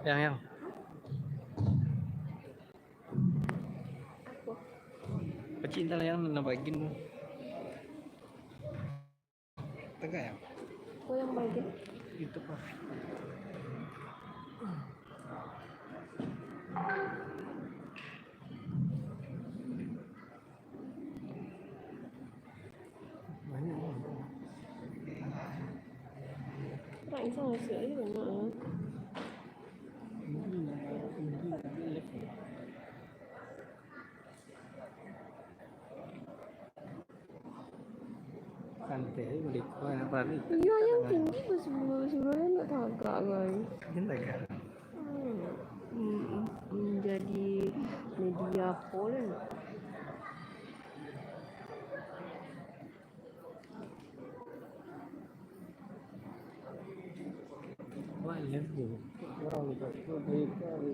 Yang pecinta yang nabagiin tengah ya. Aku yang bagian Itu pak. Banyak orang. Right, sama sih ini mana? Santai balik apa nih? Iya yang tinggi sebelumnya nggak tagak guys. Jendaga. Menjadi media polen. Wah, lihat tuh. Orang itu baik kali.